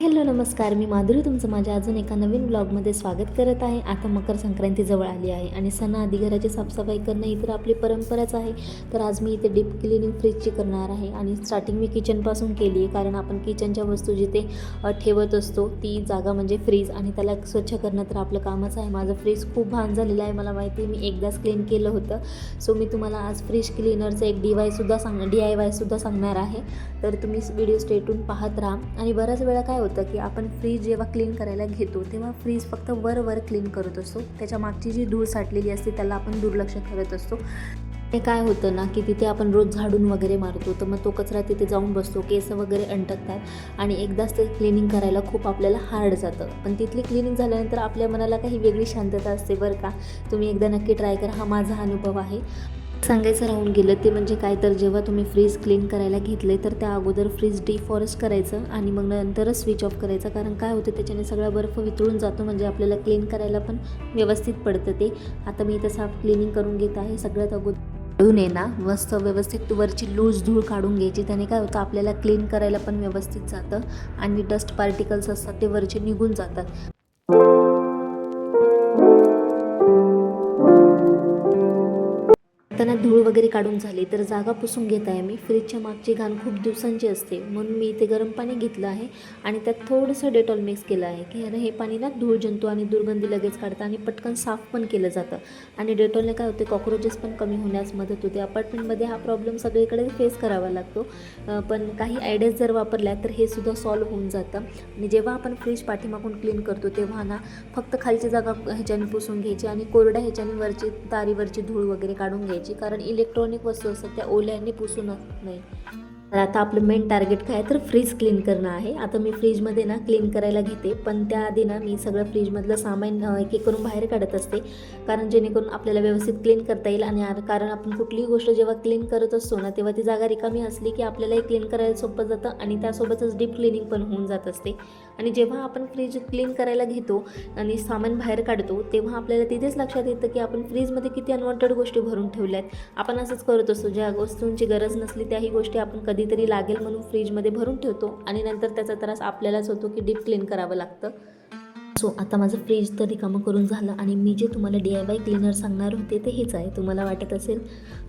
Hello नमस्कार, मी माधुरी तुमचं माझ्या अजून एका नवीन ब्लॉगमध्ये स्वागत करत आहे. आता मकर संक्रांती जवळ आली आहे आणि सणाआधी घराची साफसफाई करणं ही तर आपली परंपराच आहे. तर आज मी इथे डीप क्लिनिंग फ्रीजची करणार आहे आणि स्टार्टिंग मी किचनपासून केली आहे, कारण आपण किचनच्या वस्तू जिथे ठेवत असतो ती जागा म्हणजे फ्रीज आणि त्याला स्वच्छ करणं तर आपलं कामच आहे. माझं फ्रीज खूप घाण झालेलं आहे, मला माहिती आहे. मी एकदाच क्लीन केलं होतं. सो मी तुम्हाला आज फ्रीज क्लीनरचं एक DIY सुद्धा सांगणार आहे. तर तुम्ही व्हिडिओ स्टेटून पाहत राहा. आणि बऱ्याच वेळा काय होतं की आपण फ्रीज जेव्हा क्लीन करायला घेतो तेव्हा फ्रीज फक्त वर क्लीन करत असतो, त्याच्या मागची जी धूळ साठलेली असते त्याला आपण दुर्लक्ष करत असतो. ते काय होतं ना की तिथे आपण रोज झाडून वगैरे मारतो, तर मग तो कचरा तिथे जाऊन बसतो, केस वगैरे अंटकतात आणि एकदाच ते क्लिनिंग करायला खूप आपल्याला हार्ड जातं. पण तिथली क्लिनिंग झाल्यानंतर आपल्या मनाला काही वेगळी शांतता असते बरं का. तुम्ही एकदा नक्की ट्राय करा, हा माझा अनुभव आहे. सांगायचं राहून गेलं ते म्हणजे काय, तर जेव्हा तुम्ही फ्रीज क्लीन करायला घेतले तर त्या अगोदर फ्रीज डिफॉरेस्ट करायचं आणि मग नंतरच स्विच ऑफ करायचं, कारण काय होतं त्याच्याने सगळा बर्फ वितळून जातो, म्हणजे आपल्याला क्लीन करायला पण व्यवस्थित पडतं ते. आता मी इथं साफ क्लिनिंग करून घेत आहे. सगळ्यात अगोदर काढून आहे ना मस्त व्यवस्थित वरची लूज धूळ काढून घ्यायची. त्याने काय होतं आपल्याला क्लीन करायला पण व्यवस्थित जातं आणि डस्ट पार्टिकल्स असतात ते वरचे निघून जातात. आता ना धूळ वगैरे काढून झाली तर जागा पुसून घेत आहे मी. फ्रीजच्या मागची घाण खूप दिवसांची असते, म्हणून मी इथे गरम पाणी घेतलं आहे आणि त्यात थोडंसं डेटॉल मिक्स केलं आहे की हे पाणी ना धूळ जंतू आणि दुर्गंधी लगेच काढतं आणि पटकन साफ पण केलं जातं. आणि डेटॉलने काय होते, कॉक्रोचेस पण कमी होण्यास मदत होते. अपार्टमेंटमध्ये हा प्रॉब्लेम सगळीकडे फेस करावा लागतो, पण काही आयडियाज जर वापरल्या तर हे सुद्धा सॉल्व्ह होऊन जातं. आणि जेव्हा आपण फ्रीज पाठीमागून क्लीन करतो तेव्हा ना फक्त खालची जागा ह्याच्याने पुसून घ्यायची आणि कोरड्या ह्याच्याने वरची तारीवरची धूळ वगैरे काढून घ्यायची, कारण इलेक्ट्रॉनिक वस्तू असतात त्या ओल्याने पुसून नाही. तर आता आपलं मेन टार्गेट काय तर फ्रीज क्लीन करणं आहे. आता मी फ्रीजमध्ये ना क्लीन करायला घेते, पण त्याआधी ना मी सगळं फ्रीजमधलं सामान एक एक करून बाहेर काढत असते, कारण जेणेकरून आपल्याला व्यवस्थित क्लीन करता येईल. आणि कारण आपण कुठलीही गोष्ट जेव्हा क्लीन करत असतो ना तेव्हा ती जागा रिकामी असली की आपल्यालाही क्लीन करायला सोपं जातं आणि त्यासोबतच डीप क्लिनिंग पण होऊन जात असते. आणि जेव्हा आपण फ्रीज क्लीन करायला घेतो आणि सामान बाहेर काढतो तेव्हा आपल्याला तिथेच लक्षात येतं की आपण फ्रीजमध्ये किती अनवॉन्टेड गोष्टी भरून ठेवल्या आहेत. आपण असंच करत असतो, ज्या वस्तूंची गरज नसली त्याही गोष्टी आपण कधीतरी लागेल म्हणून फ्रीजमध्ये भरून ठेवतो आणि नंतर त्याचा त्रास आपल्यालाच होतो की डीप क्लीन करावं लागतं. सो आता माझं फ्रीज तर रिकामं करून झालं आणि मी जे तुम्हाला DIY क्लीनर सांगणार होते ते हेच आहे. तुम्हाला वाटत असेल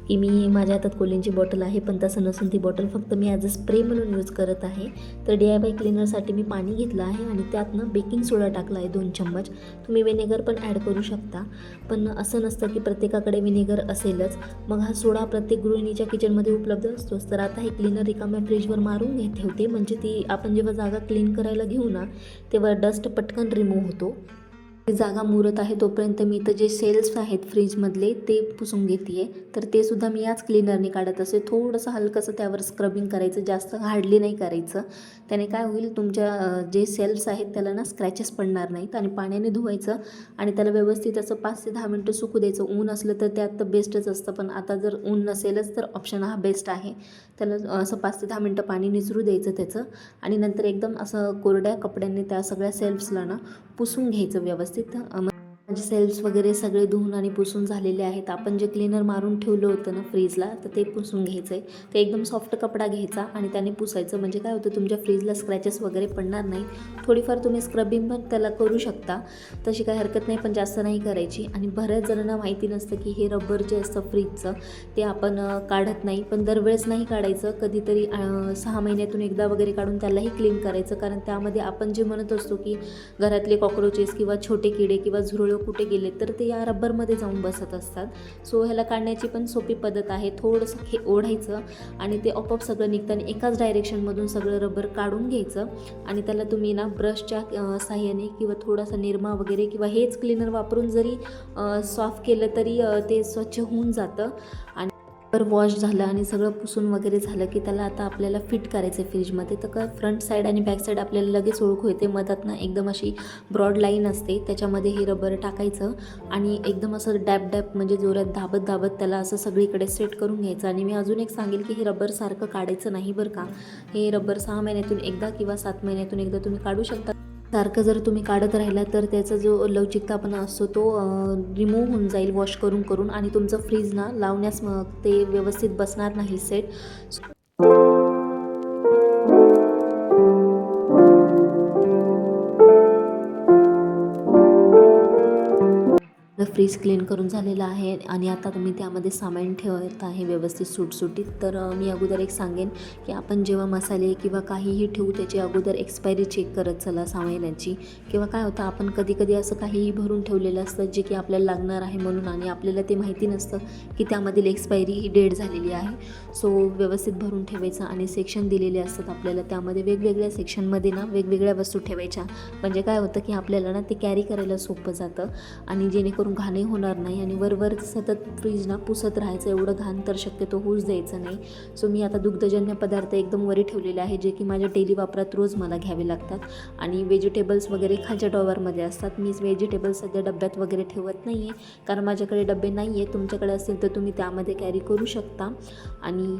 की मी माझ्या हातात कोलिनची बॉटल आहे, पण तसं नसून ती बॉटल फक्त मी ॲज अ स्प्रे म्हणून यूज करत आहे. तर DIY क्लीनरसाठी मी पाणी घेतलं आहे आणि त्यातनं बेकिंग सोडा टाकला आहे 2 चम्मच. तुम्ही विनेगर पण ॲड करू शकता, पण असं नसतं की प्रत्येकाकडे विनेगर असेलच. मग हा सोडा प्रत्येक गृहिणीच्या किचनमध्ये उपलब्ध असतोच. तर आता हे क्लीनर रिकाम्या फ्रीजवर मारून ठेवते, म्हणजे ती आपण जेव्हा जागा क्लीन करायला घेऊ ना तेव्हा डस्ट पटकन रिमूव्ह होतो. जागा मुरत आहे तोपर्यंत मी इथं जे सेल्स आहेत फ्रीजमधले ते पुसून घेते आहे. तर ते सुद्धा मी याच क्लीनरने काढत असते. थोडंसं हलकंसं त्यावर स्क्रबिंग करायचं, जास्त हार्डली नाही करायचं. त्याने काय होईल, तुमच्या जे सेल्स आहेत त्याला ना स्क्रॅचेस पडणार नाहीत. आणि पाण्याने धुवायचं आणि त्याला व्यवस्थित असं 5 ते 10 मिनटं सुकू द्यायचं. ऊन असलं तर त्यात तर बेस्टच असतं, पण आता जर ऊन नसेलच तर ऑप्शन हा बेस्ट आहे. त्याला असं 5 ते 10 मिनटं पाणी निचरू द्यायचं त्याचं आणि नंतर एकदम असं कोरड्या कपड्यांनी त्या सगळ्या सेल्फ्सला ना पुसून घ्यायचं व्यवस्थित. माझे सेल्स वगैरे सगळे धुवून आणि पुसून झालेले आहेत. आपण जे क्लीनर मारून ठेवलं होतं ना फ्रीजला तर ते पुसून घ्यायचं आहे. ते एकदम सॉफ्ट कपडा घ्यायचा आणि त्याने पुसायचं, म्हणजे काय होतं तुमच्या फ्रीजला स्क्रॅचेस वगैरे पडणार नाही. थोडीफार तुम्ही स्क्रबिंग पण त्याला करू शकता, तशी काही हरकत नाही, पण जास्त नाही करायची. आणि बऱ्याच जणांना माहिती नसतं की हे रबर जे असतं फ्रीजचं ते आपण काढत नाही, पण दरवेळेस नाही काढायचं. कधीतरी 6 महिन्यातून एकदा वगैरे काढून त्यालाही क्लीन करायचं, कारण त्यामध्ये आपण जे म्हणत असतो की घरातले कॉक्रोचेस किंवा छोटे किडे किंवा झुरळं कुठे गेले तर ते या रबरमध्ये जाऊन बसत असतात. सो ह्याला काढण्याची पण सोपी पद्धत आहे. थोडंसं ओढायचं आणि ते आपोआप सगळं निघतं आणि एकाच डायरेक्शनमधून सगळं रबर काढून घ्यायचं. आणि त्याला तुम्ही ना ब्रशच्या साह्याने किंवा थोडासा निरमा वगैरे किंवा हेच क्लीनर वापरून जरी सॉफ्ट केलं तरी ते स्वच्छ होऊन जातं. आणि वॉश झालं आणि सगळं पुसून वगैरे झालं की त्याला आता आपल्याला फिट करायचं आहे फ्रीजमध्ये. तर काय फ्रंट साईड आणि बॅक साईड आपल्याला लगेच ओळख येते. मधात ना एकदम अशी ब्रॉड लाईन असते, त्याच्यामध्ये हे रबर टाकायचं आणि एकदम असं डॅप म्हणजे जोरात दाबत त्याला असं सगळीकडे सेट करून घ्यायचं. आणि मी अजून एक सांगेल की हे रबर सारखं काढायचं नाही बरं का. हे रबर 6 महिन्यातून एकदा किंवा 7 महिन्यातून एकदा तुम्ही काढू शकता. सारखं जर तुम्ही काढत राहिला तर त्याचा जो लवचिकतापणा असतो तो रिमूव्ह होऊन जाईल वॉश करून आणि तुमचं फ्रीज ना लावण्यास ते व्यवस्थित बसणार नाही सेट. फ्रीज क्लीन करून झालेलं आहे आणि आता तुम्ही त्यामध्ये सामान ठेवत आहे व्यवस्थित सुटसुटीत. तर मी अगोदर एक सांगेन की आपण जेव्हा मसाले किंवा काहीही ठेवू त्याची अगोदर एक्सपायरी चेक करत चला सामानाची. किंवा काय होतं आपण कधी असं काहीही भरून ठेवलेलं असतं जे की आपल्याला लागणार आहे म्हणून आणि आपल्याला ते माहिती नसतं की त्यामधील एक्सपायरी डेट झालेली आहे. सो व्यवस्थित भरून ठेवायचं आणि सेक्शन दिलेले असतात आपल्याला, त्यामध्ये वेगवेगळ्या सेक्शनमध्ये ना वेगवेगळ्या वस्तू ठेवायच्या. म्हणजे काय होतं की आपल्याला ना ते कॅरी करायला सोपं जातं आणि जेणेकरून घाणही होणार नाही आणि वरवर सतत फ्रीज ना पुसत राहायचं, एवढं घाण तर शक्यतो होऊच द्यायचं नाही. सो मी आता दुग्धजन्य पदार्थ एकदम वरी ठेवलेले आहे जे की माझ्या डेली वापरात रोज मला घ्यावे लागतात. आणि व्हेजिटेबल्स वगैरे खालच्या ड्रॉवरमध्ये असतात. मी व्हेजिटेबल्स सध्या डब्यात वगैरे ठेवत नाही आहे कारण माझ्याकडे डबे नाही आहे. तुमच्याकडे असेल तर तुम्ही त्यामध्ये कॅरी करू शकता. आणि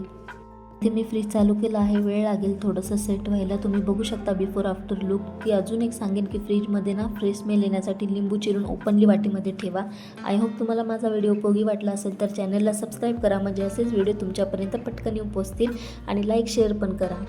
ते मी फ्रीज चालू केलं आहे, वेळ लागेल थोडंसं सेट व्हायला. तुम्ही बघू शकता बिफोर आफ्टर लुक. की अजून एक सांगेन की फ्रीजमध्ये ना फ्रेश स्मेल येण्यासाठी लिंबू चिरून ओपनली वाटीमध्ये ठेवा. आय होप तुम्हाला माझा व्हिडिओ उपयोगी वाटला असेल तर चॅनलला सबस्क्राईब करा म्हणजे असेच व्हिडिओ तुमच्यापर्यंत पटकन येऊन पोहोचतील आणि लाईक शेअर पण करा.